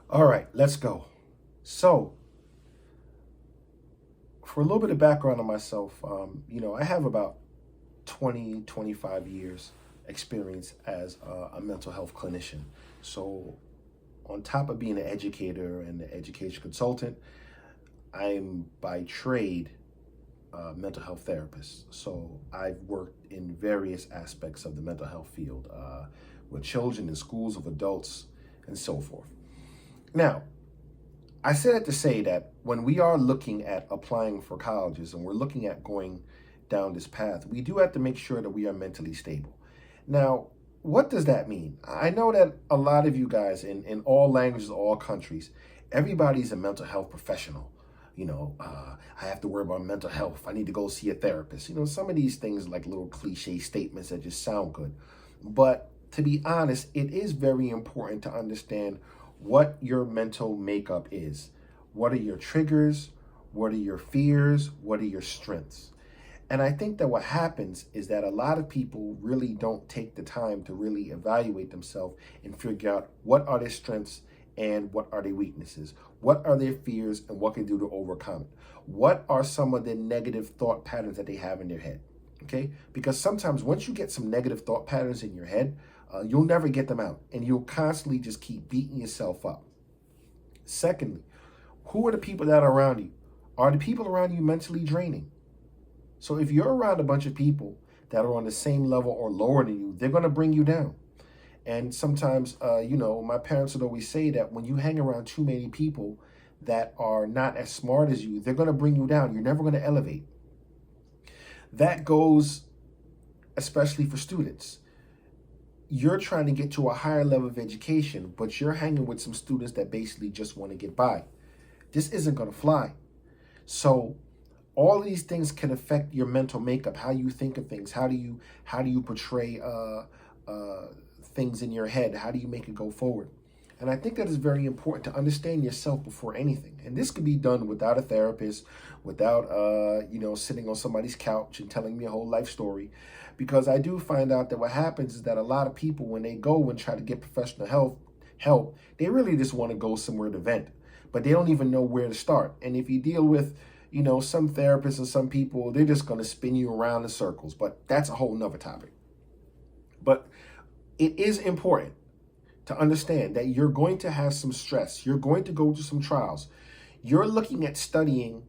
All right, let's go. So, for a little bit of background on myself, I have about 20, 25 years experience as a mental health clinician. So, on top of being an educator and an education consultant, I'm by trade a mental health therapist. So, I've worked in various aspects of the mental health field with children in schools of adults and so forth. Now, I said it to say that when we are looking at applying for colleges and we're looking at going down this path, we do have to make sure that we are mentally stable. Now, what does that mean? I know that a lot of you guys in all languages, all countries, everybody's a mental health professional. I have to worry about mental health. I need to go see a therapist. Some of these things like little cliche statements that just sound good. But to be honest, it is very important to understand what your mental makeup is. What are your triggers? What are your fears? What are your strengths? And I think that what happens is that a lot of people really don't take the time to really evaluate themselves and figure out what are their strengths and what are their weaknesses. What are their fears and what can they do to overcome it? What are some of the negative thought patterns that they have in their head? Okay? Because sometimes once you get some negative thought patterns in your head, you'll never get them out and you'll constantly just keep beating yourself up. Secondly, who are the people that are around you? Are the people around you mentally draining? So if you're around a bunch of people that are on the same level or lower than you, they're going to bring you down. And sometimes, my parents would always say that when you hang around too many people that are not as smart as you, they're going to bring you down. You're never going to elevate. That goes especially for students. You're trying to get to a higher level of education, but you're hanging with some students that basically just want to get by. This isn't going to fly. So all of these things can affect your mental makeup, how you think of things, how do you portray things in your head, how do you make it go forward. And I think that is very important to understand yourself before anything. And this could be done without a therapist, without sitting on somebody's couch and telling me a whole life story. Because I do find out that what happens is that a lot of people, when they go and try to get professional help, they really just want to go somewhere to vent, but they don't even know where to start. And if you deal with some therapists and some people, they're just going to spin you around in circles. But that's a whole nother topic. But it is important to understand that you're going to have some stress. You're going to go through some trials. You're looking at studying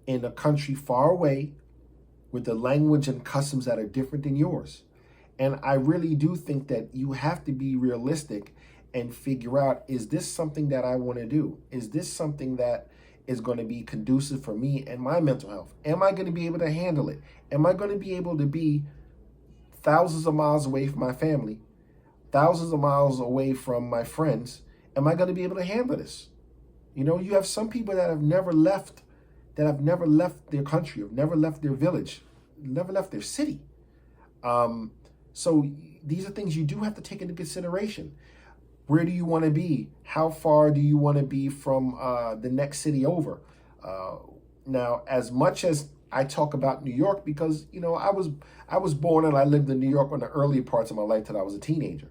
in a country far away with the language and customs that are different than yours. And I really do think that you have to be realistic and figure out, is this something that I want to do? Is this something that is going to be conducive for me and my mental health? Am I going to be able to handle it? Am I going to be able to be thousands of miles away from my family, thousands of miles away from my friends? Am I going to be able to handle this? You have some people that have never left their country, have never left their village, never left their city. So these are things you do have to take into consideration. Where do you want to be? How far do you want to be from the next city over? Now, as much as I talk about New York, because I was born and I lived in New York in the early parts of my life till I was a teenager.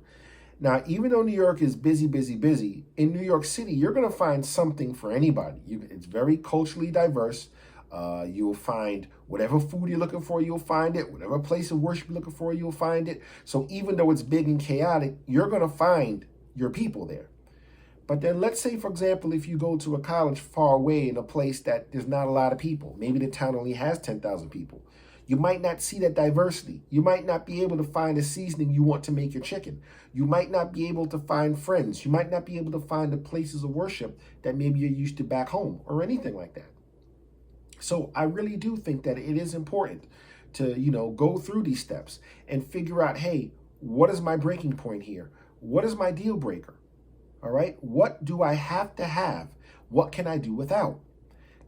Now, even though New York is busy, busy, busy, in New York City, you're going to find something for anybody. It's very culturally diverse. You'll find whatever food you're looking for, you'll find it. Whatever place of worship you're looking for, you'll find it. So even though it's big and chaotic, you're going to find your people there. But then let's say, for example, if you go to a college far away in a place that there's not a lot of people, maybe the town only has 10,000 people. You might not see that diversity. You might not be able to find a seasoning you want to make your chicken. You might not be able to find friends. You might not be able to find the places of worship that maybe you're used to back home or anything like that. So I really do think that it is important to, go through these steps and figure out, hey, what is my breaking point here? What is my deal breaker? All right. What do I have to have? What can I do without?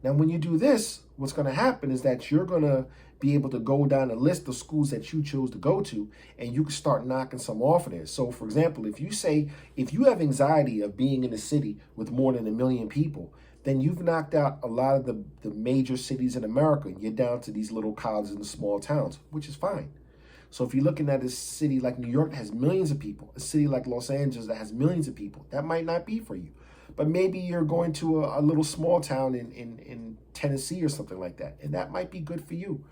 Now, when you do this, what's going to happen is that you're going to be able to go down a list of schools that you chose to go to, and you can start knocking some off of there. So, for example, if you have anxiety of being in a city with more than 1 million people, then you've knocked out a lot of the major cities in America. You're down to these little colleges in the small towns, which is fine. So if you're looking at a city like New York that has millions of people, a city like Los Angeles that has millions of people, that might not be for you. but maybe you're going to a little small town in Tennessee or something like that, and that might be good for you.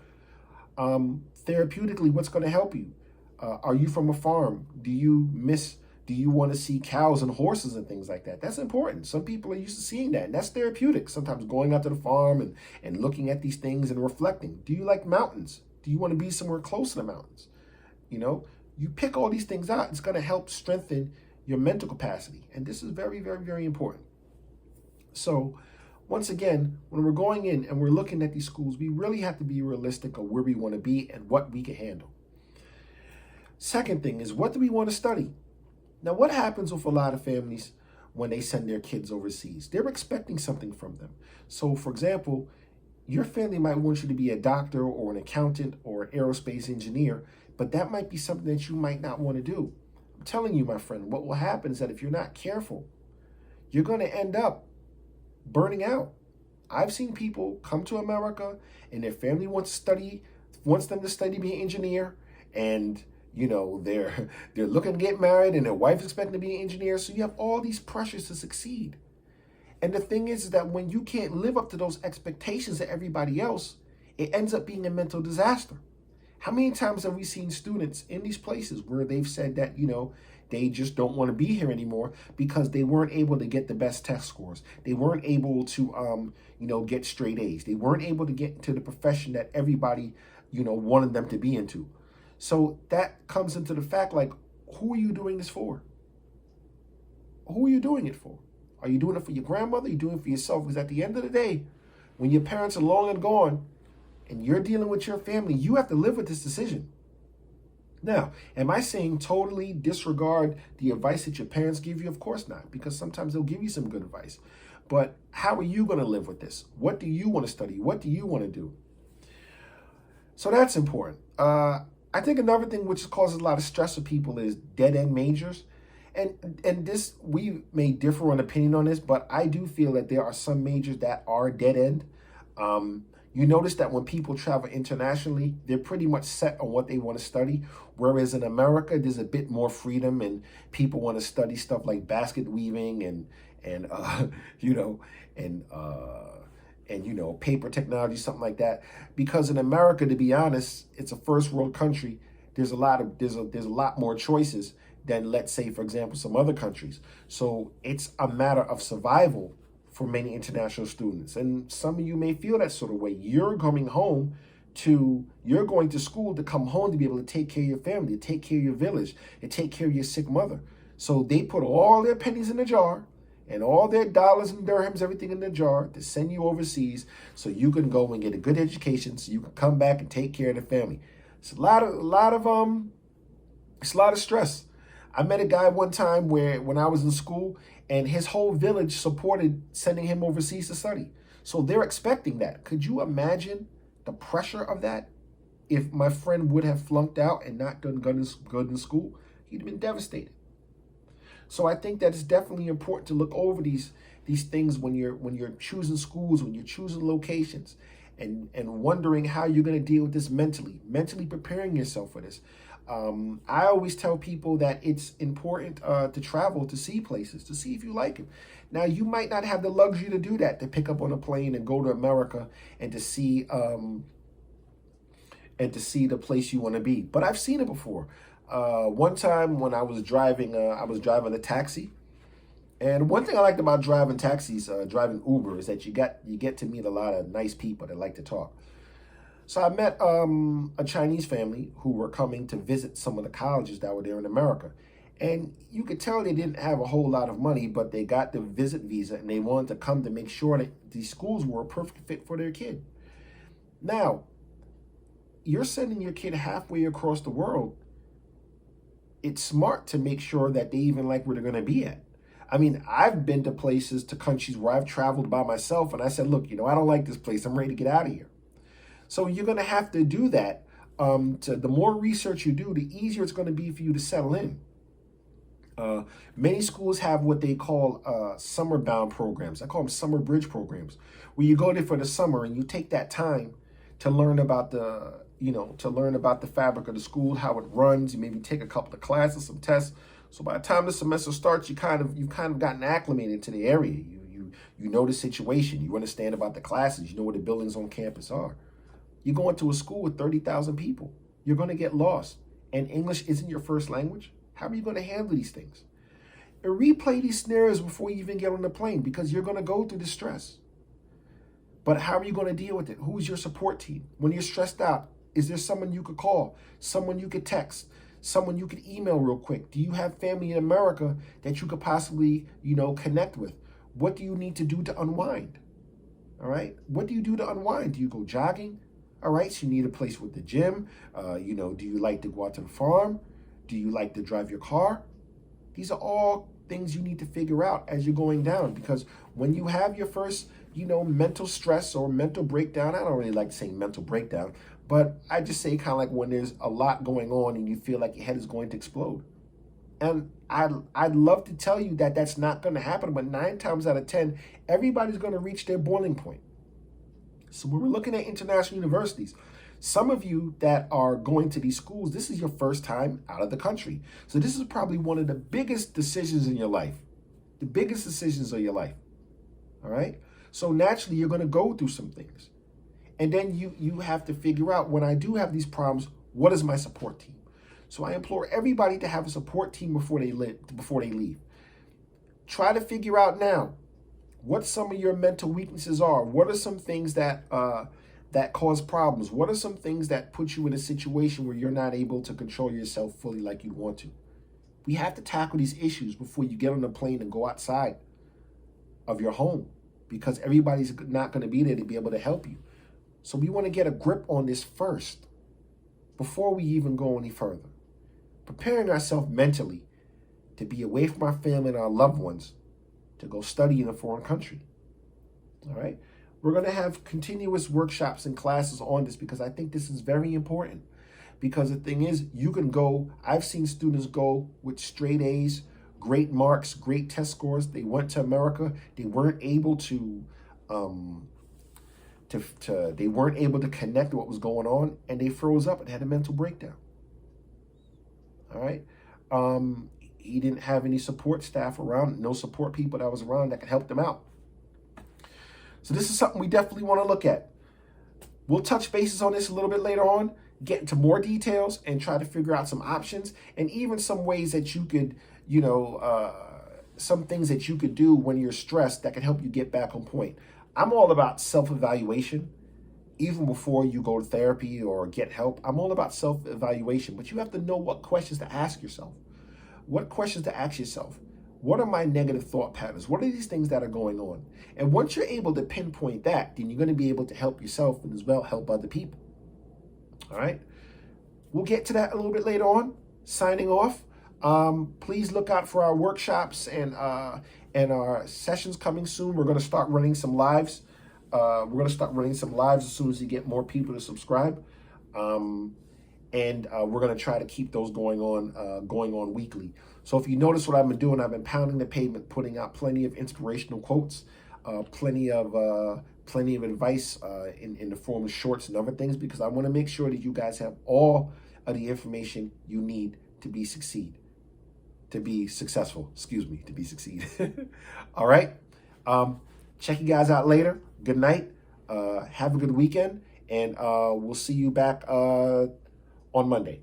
Therapeutically, what's going to help you? Are you from a farm? Do you want to see cows and horses and things like that? That's important. Some people are used to seeing that, and that's therapeutic. Sometimes going out to the farm and looking at these things and reflecting. Do you like mountains? Do you want to be somewhere close to the mountains? You know, you pick all these things out. It's going to help strengthen your mental capacity. And this is very, very, very important. So once again, when we're going in and we're looking at these schools, we really have to be realistic of where we want to be and what we can handle. Second thing is, what do we want to study? Now, what happens with a lot of families when they send their kids overseas? They're expecting something from them. So, for example, your family might want you to be a doctor or an accountant or an aerospace engineer, but that might be something that you might not want to do. I'm telling you, my friend, what will happen is that if you're not careful, you're going to end up burning out. I've seen people come to America and their family wants them to study being an engineer, and they're looking to get married and their wife's expecting to be an engineer. So you have all these pressures to succeed. And the thing is that when you can't live up to those expectations of everybody else, it ends up being a mental disaster. How many times have we seen students in these places where they've said that, they just don't want to be here anymore because they weren't able to get the best test scores. They weren't able to, get straight A's. They weren't able to get into the profession that everybody, wanted them to be into. So that comes into the fact, like, who are you doing this for? Who are you doing it for? Are you doing it for your grandmother? Are you doing it for yourself? Because at the end of the day, when your parents are long and gone and you're dealing with your family, you have to live with this decision. Now, am I saying totally disregard the advice that your parents give you? Of course not, because sometimes they'll give you some good advice. But how are you going to live with this? What do you want to study? What do you want to do? So that's important. I think another thing which causes a lot of stress for people is dead-end majors. And this, we may differ on opinion on this, but I do feel that there are some majors that are dead-end. You notice that when people travel internationally, they're pretty much set on what they want to study. Whereas in America, there's a bit more freedom and people want to study stuff like basket weaving and paper technology, something like that. Because in America, to be honest, it's a first world country. There's a lot more choices than, let's say, for example, some other countries. So it's a matter of survival for many international students. And some of you may feel that sort of way. You're going to school to come home to be able to take care of your family, to take care of your village, to take care of your sick mother. So they put all their pennies in the jar and all their dollars and dirhams, everything in the jar to send you overseas so you can go and get a good education so you can come back and take care of the family. It's a lot of stress. I met a guy one time when I was in school, and his whole village supported sending him overseas to study. So they're expecting that. Could you imagine the pressure of that? If my friend would have flunked out and not done good in school, he'd have been devastated. So I think that it's definitely important to look over these things when you're choosing schools, when you're choosing locations, and wondering how you're going to deal with this mentally preparing yourself for this. I always tell people that it's important to travel, to see places, to see if you like it. Now, you might not have the luxury to do that, to pick up on a plane and go to America and to see the place you want to be. But I've seen it before. One time when I was driving a taxi. And one thing I liked about driving taxis, driving Uber, is that you get to meet a lot of nice people that like to talk. So I met a Chinese family who were coming to visit some of the colleges that were there in America. And you could tell they didn't have a whole lot of money, but they got the visit visa and they wanted to come to make sure that these schools were a perfect fit for their kid. Now, you're sending your kid halfway across the world. It's smart to make sure that they even like where they're going to be at. I mean, I've been to countries where I've traveled by myself and I said, look, I don't like this place. I'm ready to get out of here. So you're going to have to do that. The more research you do, the easier it's going to be for you to settle in. Many schools have what they call summer-bound programs. I call them summer bridge programs, where you go there for the summer and you take that time to learn about the fabric of the school, how it runs. You maybe take a couple of classes, some tests, So by the time the semester starts, you've kind of gotten acclimated to the area. You know the situation. You understand about the classes. You know where the buildings on campus are. You go into a school with 30,000 people. You're going to get lost. And English isn't your first language. How are you going to handle these things? And replay these scenarios before you even get on the plane, because you're going to go through the stress. But how are you going to deal with it? Who's your support team? When you're stressed out, is there someone you could call? Someone you could text? Someone you could email real quick? Do you have family in America that you could possibly, connect with? What do you need to do to unwind? All right. What do you do to unwind? Do you go jogging? All right. So you need a place with the gym. Do you like to go out to the farm? Do you like to drive your car? These are all things you need to figure out as you're going down, because when you have your first, mental stress or mental breakdown, I don't really like saying mental breakdown, but I just say kind of like when there's a lot going on and you feel like your head is going to explode. And I'd love to tell you that that's not going to happen, but 9 times out of 10, everybody's going to reach their boiling point. So when we're looking at international universities, some of you that are going to these schools, this is your first time out of the country. So this is probably one of the biggest decisions in your life, the biggest decisions of your life. All right. So naturally, you're going to go through some things. And then you have to figure out, when I do have these problems, what is my support team? So I implore everybody to have a support team before they leave. Try to figure out now what some of your mental weaknesses are. What are some things that cause problems? What are some things that put you in a situation where you're not able to control yourself fully like you want to? We have to tackle these issues before you get on the plane and go outside of your home, because everybody's not going to be there to be able to help you. So we want to get a grip on this first before we even go any further. Preparing ourselves mentally to be away from our family and our loved ones to go study in a foreign country. All right. We're going to have continuous workshops and classes on this, because I think this is very important. Because the thing is, you can go, I've seen students go with straight A's, great marks, great test scores. They went to America. They weren't able to they weren't able to connect what was going on, and they froze up and had a mental breakdown. All right. He didn't have any support staff around, no support people that was around that could help them out. So this is something we definitely want to look at. We'll touch bases on this a little bit later on, get into more details and try to figure out some options, and even some ways that you could, some things that you could do when you're stressed that can help you get back on point. I'm all about self-evaluation. Even before you go to therapy or get help, I'm all about self-evaluation, but you have to know what questions to ask yourself. What questions to ask yourself? What are my negative thought patterns? What are these things that are going on? And once you're able to pinpoint that, then you're going to be able to help yourself and as well help other people. All right. We'll get to that a little bit later on. Signing off. Please look out for our workshops and our sessions coming soon. We're going to start running some lives. We're going to start running some lives as soon as we get more people to subscribe. And we're going to try to keep those going on weekly. So if you notice what I've been doing, I've been pounding the pavement, putting out plenty of inspirational quotes, plenty of advice in the form of shorts and other things, because I want to make sure that you guys have all of the information you need to be succeed. To be successful, to be succeed. All right. Check you guys out later. Good night. Have a good weekend. And we'll see you back on Monday.